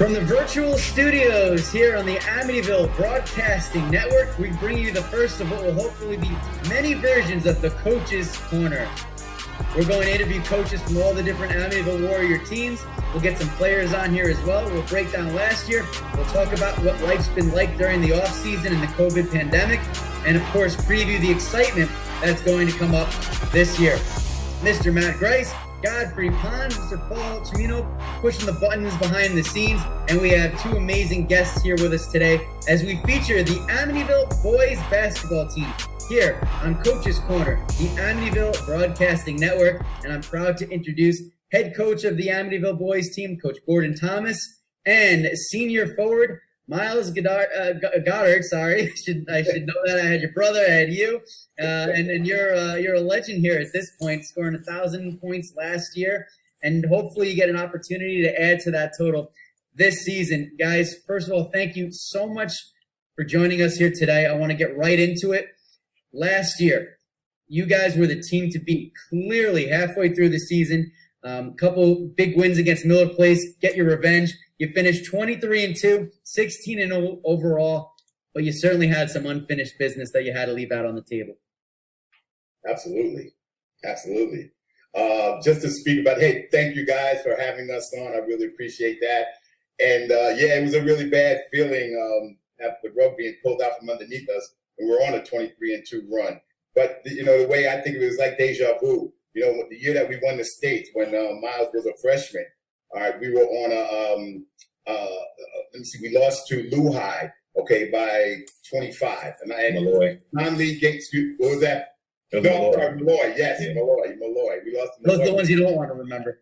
From the virtual studios here on the Amityville Broadcasting Network, we bring you the first of what will hopefully be many versions of the Coaches Corner. We're going to interview coaches from all the different Amityville Warrior teams. We'll get some players on here as well. We'll break down last year. We'll talk about what life's been like during the offseason and the COVID pandemic. And of course, preview the excitement that's going to come up this year. Mr. Matt Grice, Godfrey Pons, Mr. Paul Cimino pushing the buttons behind the scenes. And we have two amazing guests here with us today as we feature the Amityville boys basketball team here on Coach's Corner, the Amityville Broadcasting Network. And I'm proud to introduce head coach of the Amityville boys team, Coach Gordon Thomas, and senior forward Miles Goddard. Sorry, I should know that. I had your brother, I had you, and you're a legend here at this point, scoring 1,000 points last year, and hopefully you get an opportunity to add to that total this season. Guys, first of all, thank you so much for joining us here today. I want to get right into it. Last year, you guys were the team to beat. Clearly, halfway through the season, couple big wins against Miller Place. Get your revenge. You finished 23-2, 16-0 overall, but you certainly had some unfinished business that you had to leave out on the table. Absolutely. Just to speak about, hey, thank you guys for having us on. I really appreciate that. And yeah, it was a really bad feeling after the rug being pulled out from underneath us. And we're on a 23-2 run. But, you know, the way I think of it was like deja vu. You know, the year that we won the States when Miles was a freshman, all right, we were on we lost to Lehigh, okay, by 25. And Malloy. Non-league game, what was that? Malloy, yes, yeah. Malloy. We lost to Those are the ones you don't want to remember.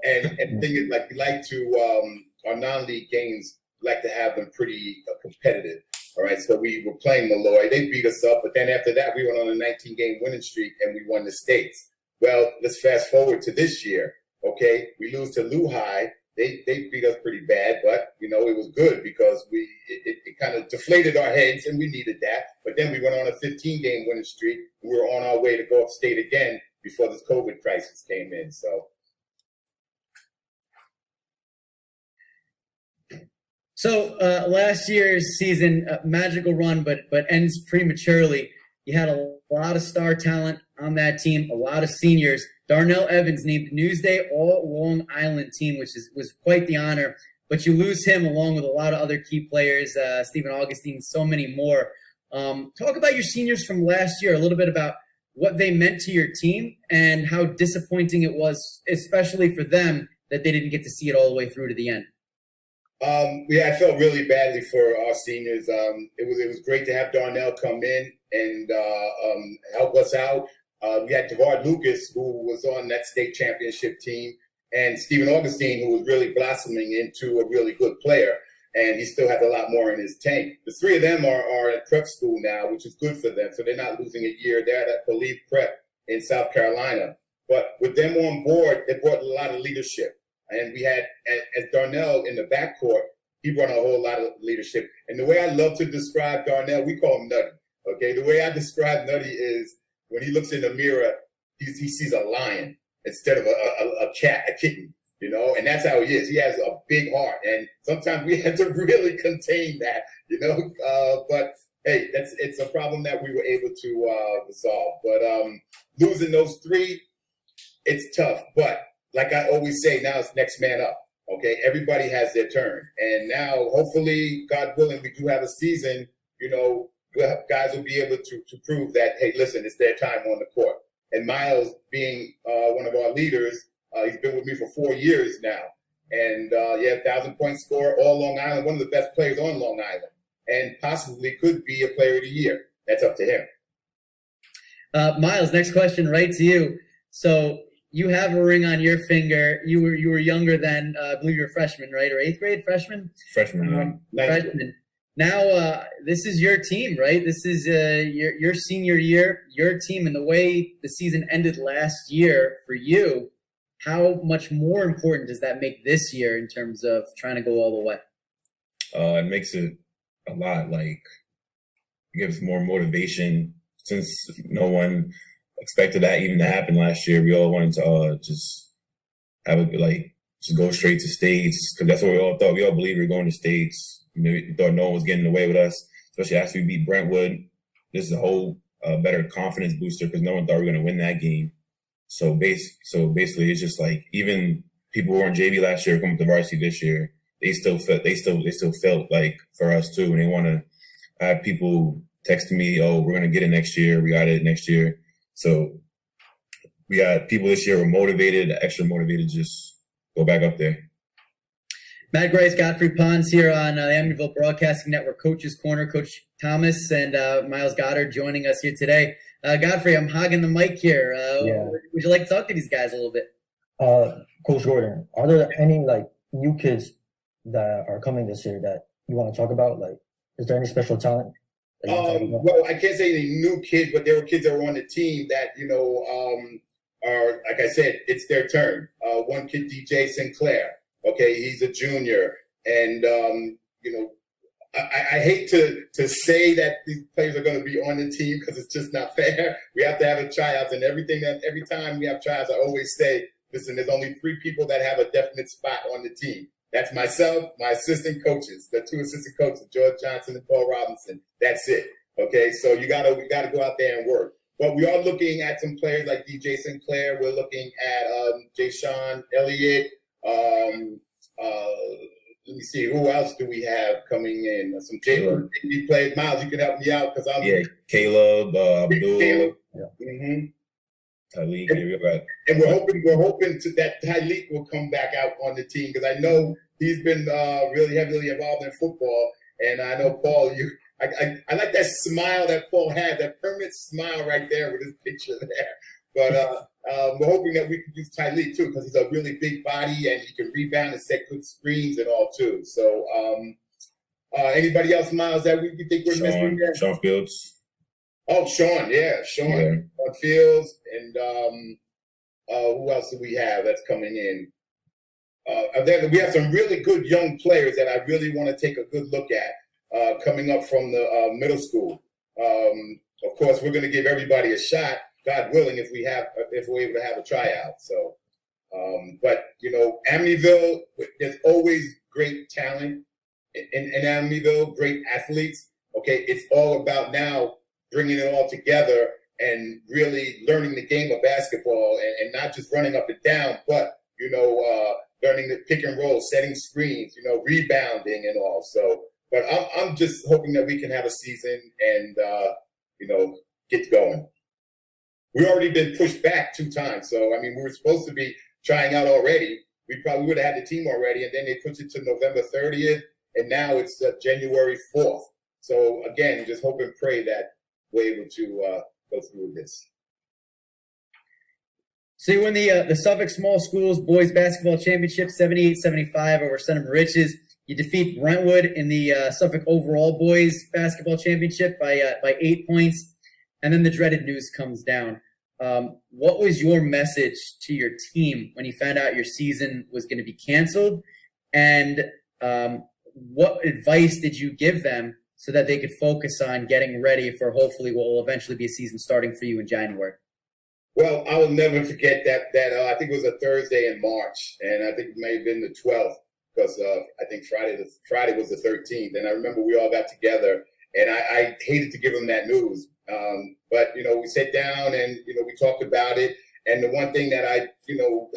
And the thing is, like, we like to, our non-league games, like to have them pretty competitive. All right, so we were playing Malloy. They beat us up, but then after that, we went on a 19-game winning streak, and we won the States. Well, let's fast forward to this year, okay? We lose to Lehigh. They beat us pretty bad, but, you know, it was good because it kind of deflated our heads, and we needed that. But then we went on a 15-game winning streak, and we were on our way to go upstate again before this COVID crisis came in, so. So last year's season, magical run, but ends prematurely. You had a lot of star talent on that team, a lot of seniors. Darnell Evans named Newsday All-Long Island team, which was quite the honor. But you lose him along with a lot of other key players, Stephen Augustine, so many more. Talk about your seniors from last year, a little bit about what they meant to your team and how disappointing it was, especially for them, that they didn't get to see it all the way through to the end. Yeah, I felt really badly for our seniors. It was great to have Darnell come in and help us out. We had Devard Lucas, who was on that state championship team, and Stephen Augustine, who was really blossoming into a really good player, and he still has a lot more in his tank. The three of them are at prep school now, which is good for them, so they're not losing a year. They're at Believe Prep in South Carolina. But with them on board, they brought a lot of leadership. And we had, as Darnell in the backcourt, he brought a whole lot of leadership. And the way I love to describe Darnell, we call him Nutty. Okay, the way I describe Nutty is when he looks in the mirror, he sees a lion instead of a cat, a kitten, you know? And that's how he is. He has a big heart. And sometimes we have to really contain that, you know? But hey, it's a problem that we were able to solve. But losing those three, it's tough. But like I always say, now it's next man up, okay? Everybody has their turn. And now, hopefully, God willing, we do have a season, you know, guys will be able to prove that, hey, listen, it's their time on the court. And Miles, being one of our leaders, he's been with me for 4 years now. And, 1,000-point scorer, all Long Island, one of the best players on Long Island, and possibly could be a player of the year. That's up to him. Miles, next question right to you. So, you have a ring on your finger. You were younger than, I believe you're a freshman, right? Or 8th grade freshman? Freshman. Freshman. Now, this is your team, right? This is your senior year, your team, and the way the season ended last year for you. How much more important does that make this year in terms of trying to go all the way? It makes it a lot. Like, it gives more motivation since no one expected that even to happen last year. We all wanted to just have a just go straight to states, because that's what we all thought. We all believed we were going to states. We thought no one was getting away with us, especially after we beat Brentwood. This is a whole better confidence booster because no one thought we were going to win that game. So basically, it's just like even people who were in JV last year coming to varsity this year, they still felt like for us too, and they want to have people texting me, "Oh, we're going to get it next year. We got it next year." So we got people this year who are motivated, extra motivated, to just go back up there. Matt Grice, Godfrey Pons here on the Amityville Broadcasting Network Coaches Corner. Coach Thomas and Miles Goddard joining us here today. Godfrey, I'm hogging the mic here. Would you like to talk to these guys a little bit? Coach Gordon, are there any new kids that are coming this year that you want to talk about? Is there any special talent? Well, I can't say any new kids, but there were kids that were on the team that are, like I said, it's their turn. One kid, DJ Sinclair. Okay, he's a junior, and I hate to say that these players are going to be on the team because it's just not fair. We have to have a tryout, and every time we have tryouts, I always say, listen, there's only 3 people that have a definite spot on the team. That's myself, my assistant coaches, the 2 assistant coaches, George Johnson and Paul Robinson. That's it. Okay, so we gotta go out there and work. But we are looking at some players like DJ Sinclair. We're looking at Jay Sean Elliott. Let me see, who else do we have coming in? Some Jalen players. Miles, you can help me out because I'm Caleb, Abdul. Caleb. Yeah. Mm-hmm. Tyleek, and we're hoping that Tyleek will come back out on the team because I know he's been really heavily involved in football, and I know Paul. I like that smile that Paul had, that permanent smile right there with his picture there. But we're hoping that we can use Tyleek too because he's a really big body and he can rebound and set good screens and all too. So anybody else, Miles, that we think we're missing there? Sean Fields. Oh, Sean, yeah, Sean Fields, and who else do we have that's coming in? We have some really good young players that I really want to take a good look at coming up from the middle school. Of course, we're going to give everybody a shot, God willing, if we're able to have a tryout. So, but Amityville, there's always great talent in Amityville, great athletes. Okay, it's all about now bringing it all together and really learning the game of basketball and not just running up and down, but, learning the pick and roll, setting screens, rebounding and all. So, but I'm just hoping that we can have a season and, get going. We've already been pushed back 2 times. So, we were supposed to be trying out already. We probably would have had the team already, and then they pushed it to November 30th, and now it's January 4th. So, again, just hope and pray that we're able to go through this. So you win the Suffolk Small Schools Boys Basketball Championship 78-75 over Centum Riches. You defeat Brentwood in the Suffolk Overall Boys Basketball Championship by 8 points. And then the dreaded news comes down. What was your message to your team when you found out your season was going to be canceled? And what advice did you give them so that they could focus on getting ready for hopefully what will eventually be a season starting for you in January? Well, I will never forget that I think it was a Thursday in March, and I think it may have been the 12th because I think Friday was the 13th. And I remember we all got together, and I hated to give them that news. But, we sat down and, we talked about it. And the one thing that I,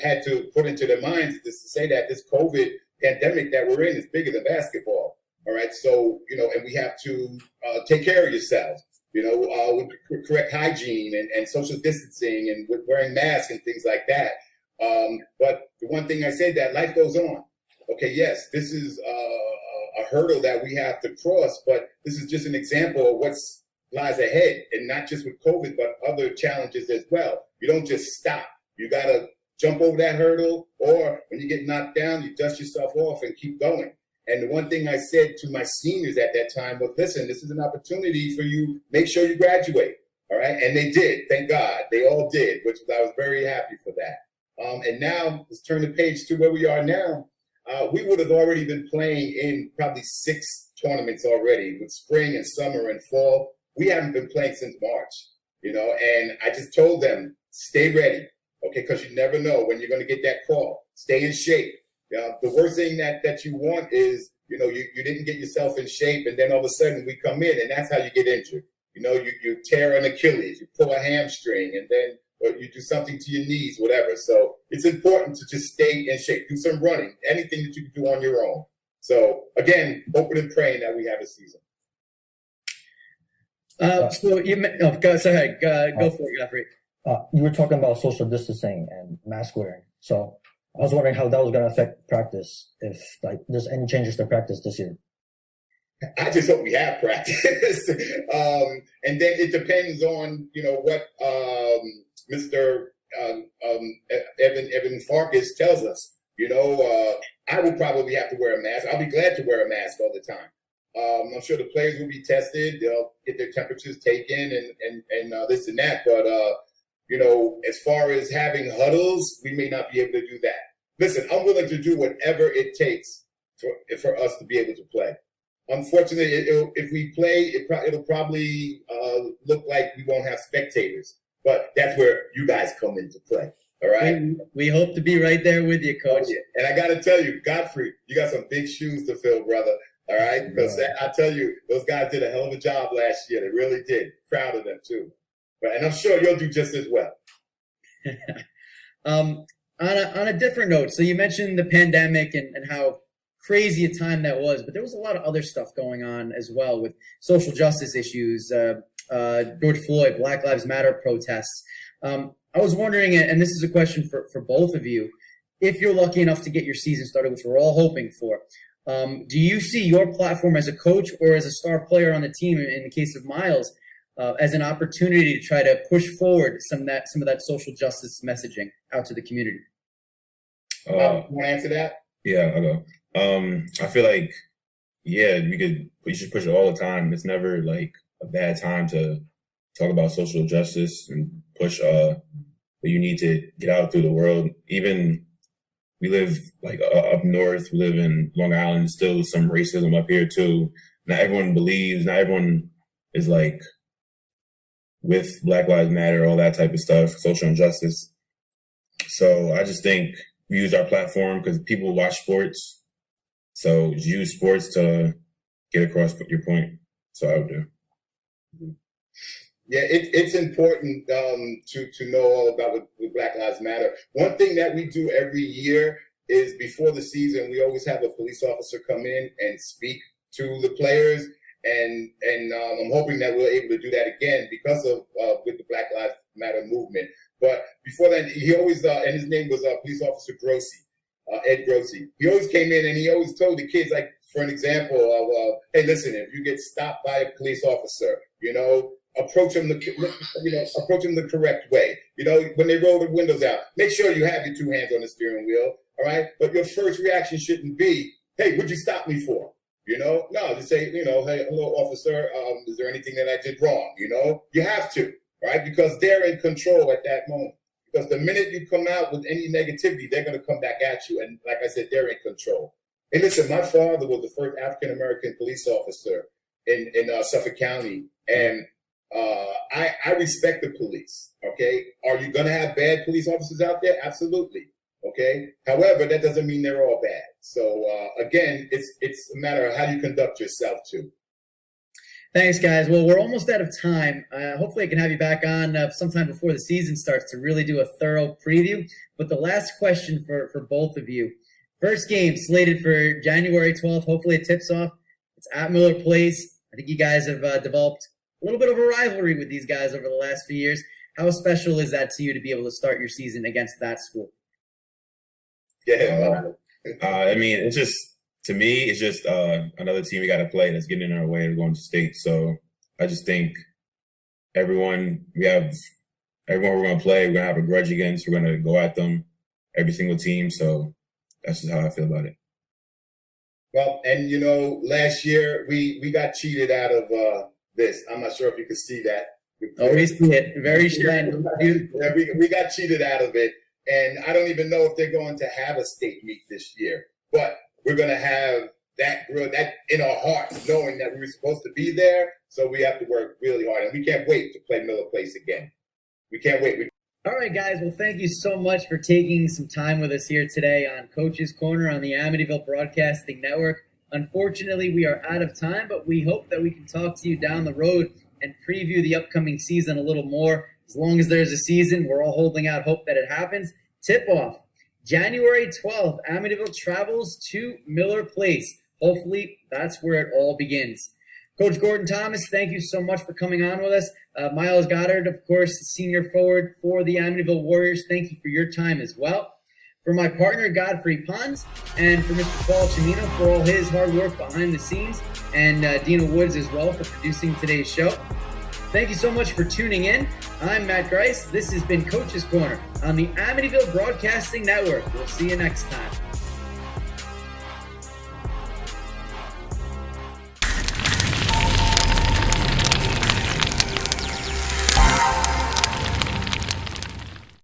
had to put into their minds is to say that this COVID pandemic that we're in is bigger than basketball. All right. So, and we have to take care of yourselves, with the correct hygiene and social distancing and with wearing masks and things like that. But the one thing I said, that life goes on. Okay. Yes, this is a hurdle that we have to cross, but this is just an example of what's lies ahead, and not just with COVID, but other challenges as well. You don't just stop. You got to jump over that hurdle, or when you get knocked down, you dust yourself off and keep going. And the one thing I said to my seniors at that time was, listen, this is an opportunity for you. Make sure you graduate. All right. And they did. Thank God. They all did, which I was very happy for that. And now let's turn the page to where we are now. We would have already been playing in probably 6 tournaments already with spring and summer and fall. We haven't been playing since March, and I just told them, stay ready. Okay. Cause you never know when you're going to get that call. Stay in shape. The worst thing that you want is, you didn't get yourself in shape, and then all of a sudden we come in, and that's how you get injured. You tear an Achilles, you pull a hamstring, and then or you do something to your knees, whatever. So it's important to just stay in shape. Do some running, anything that you can do on your own. So again, hoping and praying that we have a season. So go ahead. Go for it, Godfrey. You were talking about social distancing and mask wearing. So I was wondering how that was going to affect practice, if there's any changes to practice this year. I just hope we have practice. And then it depends on, what Mr. Evan Farkas tells us. I will probably have to wear a mask. I'll be glad to wear a mask all the time. I'm sure the players will be tested. They'll get their temperatures taken and this and that. But, as far as having huddles, we may not be able to do that. Listen, I'm willing to do whatever it takes for us to be able to play. Unfortunately, if we play, it'll probably look like we won't have spectators. But that's where you guys come into play. All right. We hope to be right there with you, Coach. And I got to tell you, Godfrey, you got some big shoes to fill, brother. All right. Because I tell you, those guys did a hell of a job last year. They really did. Proud of them, too. And I'm sure you'll do just as well. On a different note, so you mentioned the pandemic and how crazy a time that was, but there was a lot of other stuff going on as well with social justice issues, George Floyd, Black Lives Matter protests. I was wondering, and this is a question for both of you, if you're lucky enough to get your season started, which we're all hoping for, do you see your platform as a coach or as a star player on the team, in the case of Miles, as an opportunity to try to push forward some of that social justice messaging out to the community? You want to answer that? Yeah, I'll go. I feel like, you should push it all the time. It's never like a bad time to talk about social justice and push what you need to get out through the world. Even we live like up north, we live in Long Island, still some racism up here too. Not everyone believes, not everyone is like with Black Lives Matter, all that type of stuff, social injustice. So I just think we use our platform because people watch sports. So use sports to get across your point. So I would do. Yeah, it's important to know all about what Black Lives Matter. One thing that we do every year is before the season, we always have a police officer come in and speak to the players. And I'm hoping that we're able to do that again because of with the Black Lives Matter movement. But before that, he always, and his name was Police Officer Grossi, Ed Grossi. He always came in and he always told the kids, like, for an example of, hey, listen, if you get stopped by a police officer, approach them the correct way. When they roll the windows out, make sure you have your two hands on the steering wheel. All right. But your first reaction shouldn't be, hey, what'd you stop me for? No, just say, hey, hello, officer. Is there anything that I did wrong? You have to, right? Because they're in control at that moment. Because the minute you come out with any negativity, they're going to come back at you. And like I said, they're in control. And listen, my father was the first African-American police officer in Suffolk County. And I respect the police. Okay. Are you going to have bad police officers out there? Absolutely. Okay. However, that doesn't mean they're all bad. So again, it's a matter of how you conduct yourself too. Thanks, guys. Well, we're almost out of time. Hopefully I can have you back on sometime before the season starts to really do a thorough preview. But the last question for both of you. First game slated for January 12th. Hopefully it tips off. It's at Miller Place. I think you guys have developed a little bit of a rivalry with these guys over the last few years. How special is that to you to be able to start your season against that school? Yeah. I mean, it's just, to me, it's just another team we got to play that's getting in our way of going to state. So I just think everyone we're going to play, we're going to have a grudge against, we're going to go at them, every single team. So that's just how I feel about it. Well, and last year we got cheated out of this. I'm not sure if you could see that. Oh, we see it. Very shiny. Yeah, we got cheated out of it. And I don't even know if they're going to have a state meet this year. But we're going to have that in our hearts, knowing that we were supposed to be there. So we have to work really hard. And we can't wait to play Miller Place again. We can't wait. All right, guys. Well, thank you so much for taking some time with us here today on Coach's Corner on the Amityville Broadcasting Network. Unfortunately, we are out of time, but we hope that we can talk to you down the road and preview the upcoming season a little more. As long as there's a season, we're all holding out hope that it happens. Tip-off, January 12th, Amityville travels to Miller Place. Hopefully, that's where it all begins. Coach Gordon Thomas, thank you so much for coming on with us. Miles Goddard, of course, senior forward for the Amityville Warriors. Thank you for your time as well. For my partner, Godfrey Pons, and for Mr. Paul Cimino for all his hard work behind the scenes, and Dina Woods as well for producing today's show. Thank you so much for tuning in. I'm Matt Grice. This has been Coach's Corner on the Amityville Broadcasting Network. We'll see you next time.